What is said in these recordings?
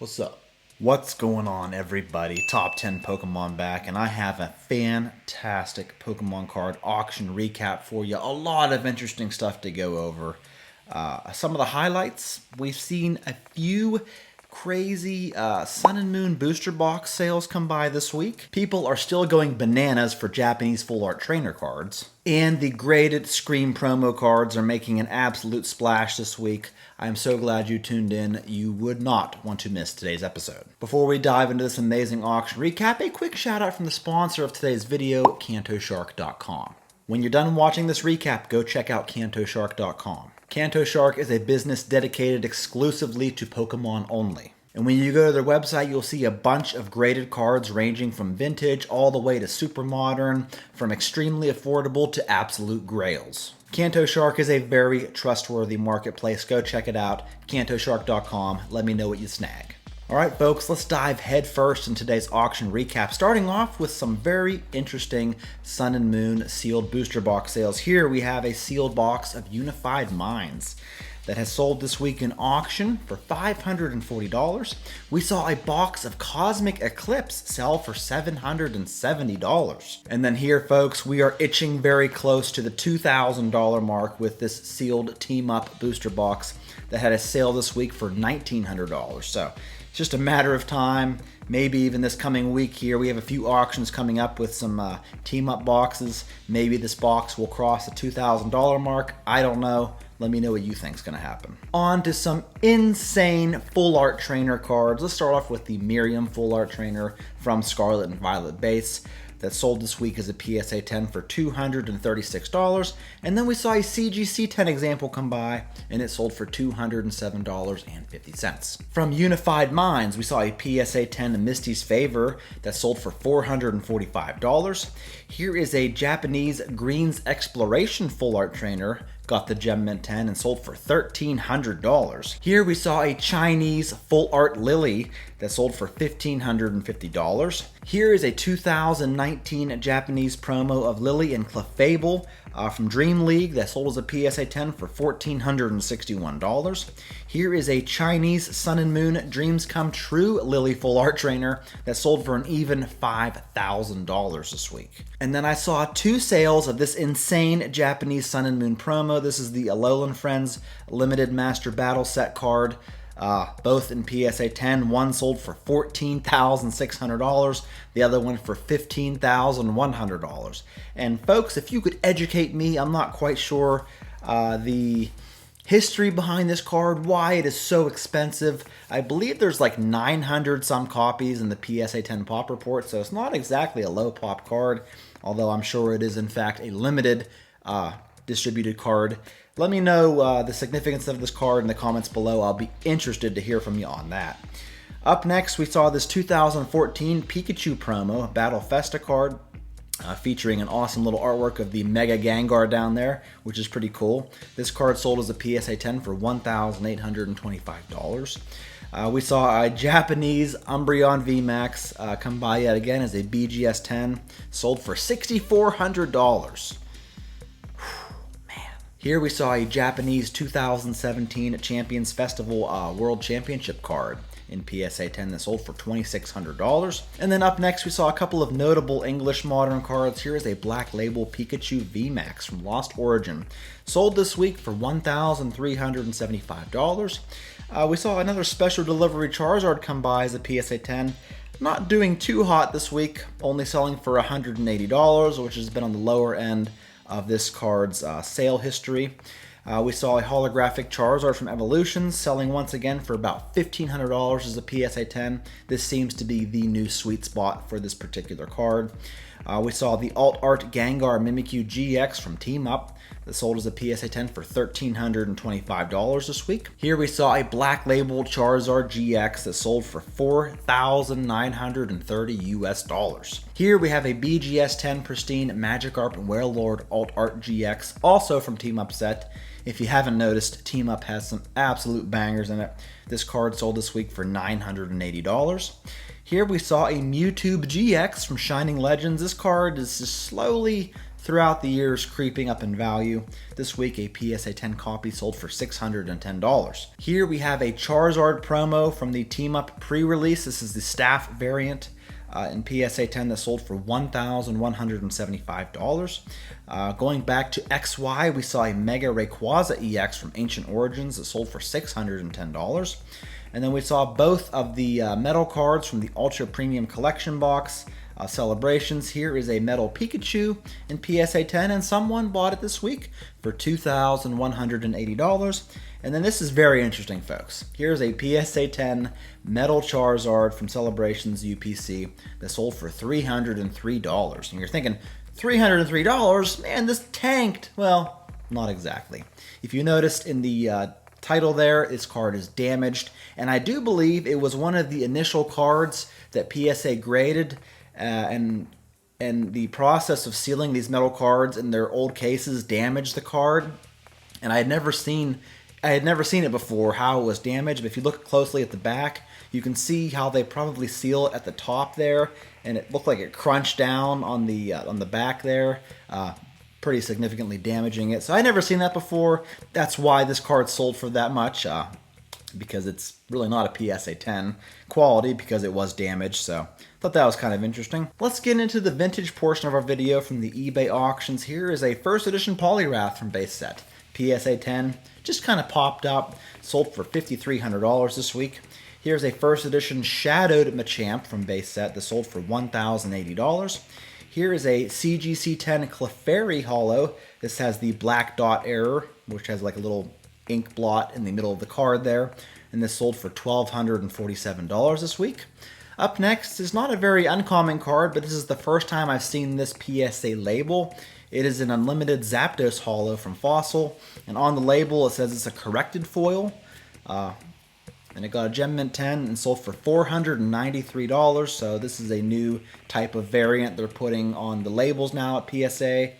What's up? What's going on, everybody? Top 10 Pokemon back, and I have a fantastic Pokemon card auction recap for you. A lot of interesting stuff to go over. Some of the highlights, we've seen a few crazy Sun and Moon booster box sales come by this week. People are still going bananas for Japanese full art trainer cards. And the graded Scream promo cards are making an absolute splash this week. I'm so glad you tuned in. You would not want to miss today's episode. Before we dive into this amazing auction recap, a quick shout out from the sponsor of today's video, CantoShark.com. When you're done watching this recap, go check out CantoShark.com. CantoShark is a business dedicated exclusively to Pokemon only. And when you go to their website, you'll see a bunch of graded cards ranging from vintage all the way to super modern, from extremely affordable to absolute grails. CantoShark is a very trustworthy marketplace. Go check it out, CantoShark.com. Let me know what you snag. Alright folks, let's dive head first in today's auction recap, starting off with some very interesting Sun and Moon sealed booster box sales. Here we have a sealed box of Unified Minds that has sold this week in auction for $540. We saw a box of Cosmic Eclipse sell for $770. And then here, folks, we are itching very close to the $2,000 mark with this sealed Team Up booster box that had a sale this week for $1,900. So it's just a matter of time, maybe even this coming week here. We have a few auctions coming up with some Team Up boxes. Maybe this box will cross the $2,000 mark. I don't know. Let me know what you think is going to happen. On to some insane full art trainer cards. Let's start off with the Miriam full art trainer from Scarlet and Violet base that sold this week as a PSA 10 for $236. And then we saw a CGC 10 example come by and it sold for $207.50. From Unified Minds, we saw a PSA 10 Misty's Favor that sold for $445. Here is a Japanese Greens Exploration full art trainer, got the Gem Mint 10 and sold for $1,300. Here we saw a Chinese full art Lily that sold for $1,550. Here is a 2019 Japanese promo of Lily and Clefable from Dream League that sold as a PSA 10 for $1,461. Here is a Chinese Sun and Moon Dreams Come True Lily full art trainer that sold for an even $5,000 this week. And then I saw two sales of this insane Japanese Sun and Moon promo. This is the Alolan Friends Limited Master Battle Set card. Both in PSA 10. One sold for $14,600, the other one for $15,100. And folks, if you could educate me, I'm not quite sure the history behind this card, why it is so expensive. I believe there's like 900 some copies in the PSA 10 pop report, so it's not exactly a low pop card, although I'm sure it is in fact a limited distributed card. Let me know the significance of this card in the comments below. I'll be interested to hear from you on that. Up next, we saw this 2014 Pikachu promo, Battle Festa card, featuring an awesome little artwork of the Mega Gengar down there, which is pretty cool. This card sold as a PSA 10 for $1,825. We saw a Japanese Umbreon VMAX come by yet again as a BGS 10, sold for $6,400. Here we saw a Japanese 2017 Champions Festival World Championship card in PSA 10 that sold for $2,600. And then up next we saw a couple of notable English modern cards. Here is a Black Label Pikachu VMAX from Lost Origin, sold this week for $1,375. We saw another special delivery Charizard come by as a PSA 10. Not doing too hot this week, only selling for $180, which has been on the lower end of this card's sale history. We saw a holographic Charizard from Evolutions selling once again for about $1,500 as a PSA 10. This seems to be the new sweet spot for this particular card. We saw the Alt Art Gengar Mimikyu GX from Team Up that sold as a PSA 10 for $1,325 this week. Here we saw a Black Label Charizard GX that sold for $4,930 US. Here we have a BGS 10 Pristine Magikarp and Warlord Alt Art GX, also from Team Up set. If you haven't noticed, Team Up has some absolute bangers in it. This card sold this week for $980. Here we saw a Mewtwo GX from Shining Legends. This card is just slowly throughout the years creeping up in value. This week, a PSA 10 copy sold for $610. Here we have a Charizard promo from the Team Up pre-release. This is the staff variant in PSA 10 that sold for $1,175. Going back to XY, we saw a Mega Rayquaza EX from Ancient Origins that sold for $610. And then we saw both of the metal cards from the Ultra Premium Collection box celebrations. Here is a metal Pikachu in PSA 10, and someone bought it this week for $2,180. And then this is very interesting, folks. Here's a PSA 10 metal Charizard from Celebrations UPC that sold for $303. And you're thinking, $303? Man, this tanked. Well, not exactly. If you noticed in the title there, this card is damaged, and I do believe it was one of the initial cards that PSA graded, and the process of sealing these metal cards in their old cases damaged the card, and I had never seen it before how it was damaged. But if you look closely at the back, you can see how they probably seal it at the top there, and it looked like it crunched down on the back there, pretty significantly damaging it. So I never seen that before. That's why this card sold for that much, because it's really not a PSA 10 quality because it was damaged. So I thought that was kind of interesting. Let's get into the vintage portion of our video from the eBay auctions. Here is a first edition Poliwrath from base set. PSA 10 just kind of popped up, sold for $5,300 this week. Here's a first edition Shadowed Machamp from base set that sold for $1,080. Here is a CGC 10 Clefairy Holo. This has the black dot error, which has like a little ink blot in the middle of the card there, and this sold for $1,247 this week. Up next is not a very uncommon card, but this is the first time I've seen this PSA label. It is an Unlimited Zapdos Holo from Fossil, and on the label it says it's a corrected foil, and it got a Gem Mint 10 and sold for $493, so this is a new type of variant they're putting on the labels now at PSA,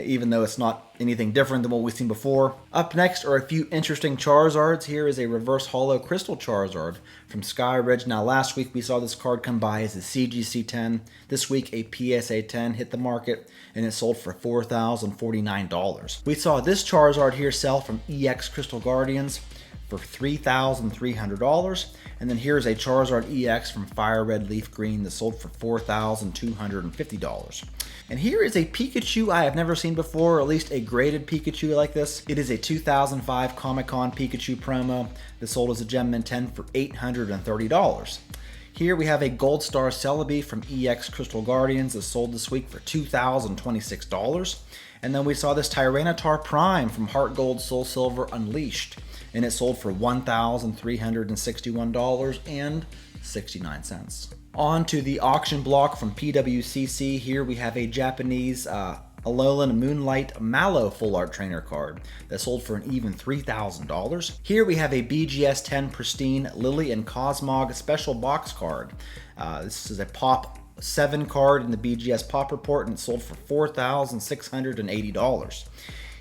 even though it's not anything different than what we've seen before. Up next are a few interesting Charizards. Here is a Reverse Holo Crystal Charizard from Skyridge. Now last week we saw this card come by as a CGC 10. This week a PSA 10 hit the market and it sold for $4,049. We saw this Charizard here sell from EX Crystal Guardians for $3,300. And then here's a Charizard EX from Fire Red Leaf Green that sold for $4,250. And here is a Pikachu I have never seen before, or at least a graded Pikachu like this. It is a 2005 Comic-Con Pikachu promo that sold as a Gem Mint 10 for $830. Here we have a Gold Star Celebi from EX Crystal Guardians that sold this week for $2,026. And then we saw this Tyranitar Prime from Heart Gold Soul Silver Unleashed, and it sold for $1,361.69. On to the auction block from PWCC. Here we have a Japanese Alolan Moonlight Mallow Full Art Trainer card that sold for an even $3,000. Here we have a BGS 10 Pristine Lily and Cosmog Special Box card. This is a Pop 7 card in the BGS Pop Report, and it sold for $4,680.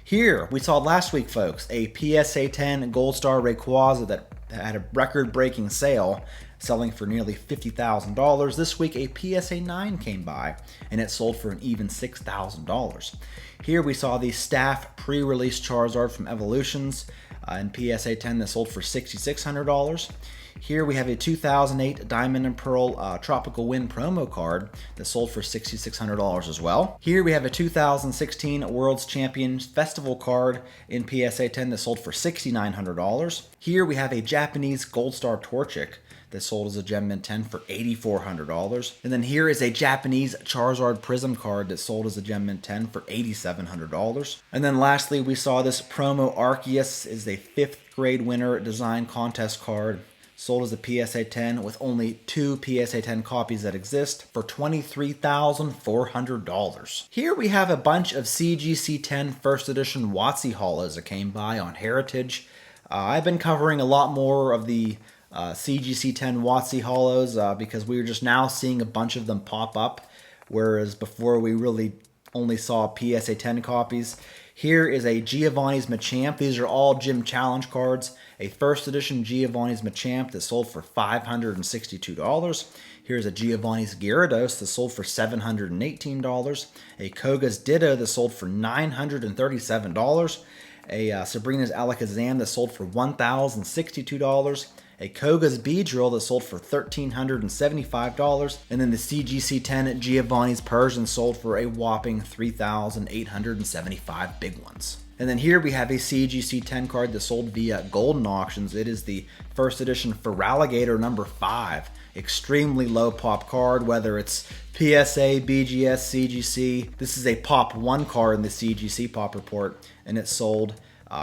Here, we saw last week, folks, a PSA 10 Gold Star Rayquaza that had a record-breaking sale, selling for nearly $50,000. This week, a PSA 9 came by, and it sold for an even $6,000. Here we saw the Staff pre-release Charizard from Evolutions in PSA 10 that sold for $6,600. Here we have a 2008 Diamond and Pearl Tropical Wind promo card that sold for $6,600 as well. Here we have a 2016 World's Champions Festival card in PSA 10 that sold for $6,900. Here we have a Japanese Gold Star Torchic that sold as a Gem Mint 10 for $8,400. And then here is a Japanese Charizard Prism card that sold as a Gem Mint 10 for $8,700. And then lastly, we saw this promo Arceus is a 5th grade winner design contest card, sold as a PSA 10 with only 2 PSA 10 copies that exist for $23,400. Here we have a bunch of CGC 10 first edition WotC Holos that came by on Heritage. I've been covering a lot more of the CGC 10 WotC Holos because we were just now seeing a bunch of them pop up, whereas before we really only saw PSA 10 copies. Here is a Giovanni's Machamp. These are all Gym Challenge cards. A first edition Giovanni's Machamp that sold for $562. Here's a Giovanni's Gyarados that sold for $718. A Koga's Ditto that sold for $937. A Sabrina's Alakazam that sold for $1,062. A Koga's Beedrill that sold for $1,375. And then the CGC10 Giovanni's Persian sold for a whopping $3,875 big ones. And then here we have a CGC10 card that sold via Golden Auctions. It is the first edition Feraligatr number 5. Extremely low pop card, whether it's PSA, BGS, CGC. This is a pop 1 card in the CGC pop report, and it sold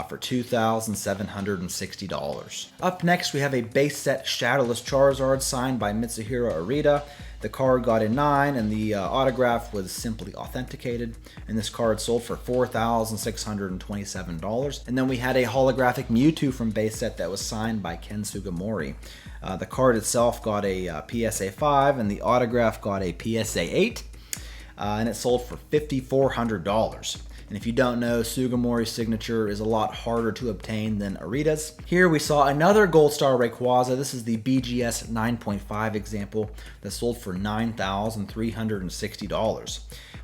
for $2,760. Up next, we have a base set Shadowless Charizard signed by Mitsuhiro Arita. The card got a 9, and the autograph was simply authenticated. And this card sold for $4,627. And then we had a holographic Mewtwo from base set that was signed by Ken Sugimori. The card itself got a PSA 5, and the autograph got a PSA 8, and it sold for $5,400. And if you don't know, Sugimori's signature is a lot harder to obtain than Arita's. Here we saw another Gold Star Rayquaza. This is the BGS 9.5 example that sold for $9,360.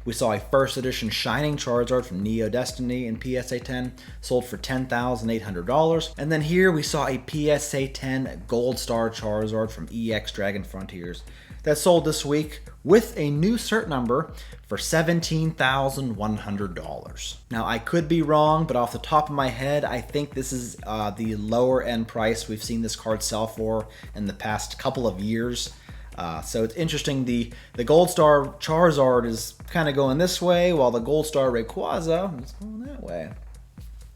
We saw a first edition Shining Charizard from Neo Destiny in PSA 10, sold for $10,800. And then here we saw a PSA 10 Gold Star Charizard from EX Dragon Frontiers that sold this week with a new cert number for $17,100. Now, I could be wrong, but off the top of my head, I think this is the lower end price we've seen this card sell for in the past couple of years. So it's interesting, the Gold Star Charizard is kind of going this way, while the Gold Star Rayquaza is going that way.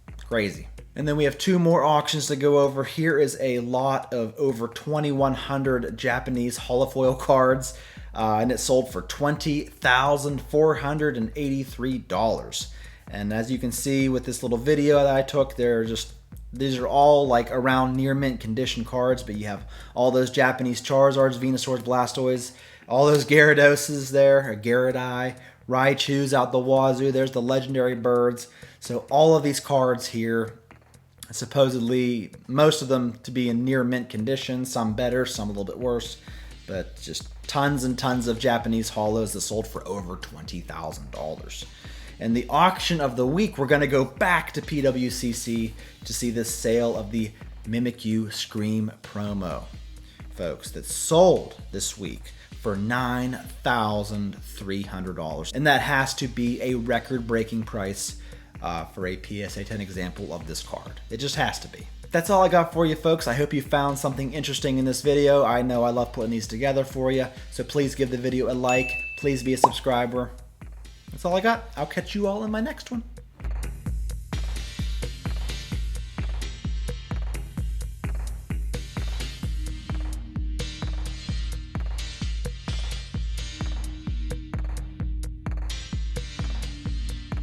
It's crazy. And then we have 2 more auctions to go over. Here is a lot of over 2,100 Japanese holofoil cards, and it sold for $20,483. And as you can see with this little video that I took, these are all like around near mint condition cards, but you have all those Japanese Charizards, Venusaurs, Blastoise, all those Gyaradoses there, Gyarados, Raichus out the wazoo. There's the legendary birds. So all of these cards here, supposedly most of them to be in near mint condition, some better, some a little bit worse, but just tons and tons of Japanese holos that sold for over $20,000. And the auction of the week, we're going to go back to PWCC to see this sale of the Mimikyu Scream promo, folks, that sold this week for $9,300. And that has to be a record-breaking price for a PSA 10 example of this card. It just has to be. That's all I got for you, folks. I hope you found something interesting in this video. I know I love putting these together for you, so please give the video a like. Please be a subscriber. That's all I got. I'll catch you all in my next one.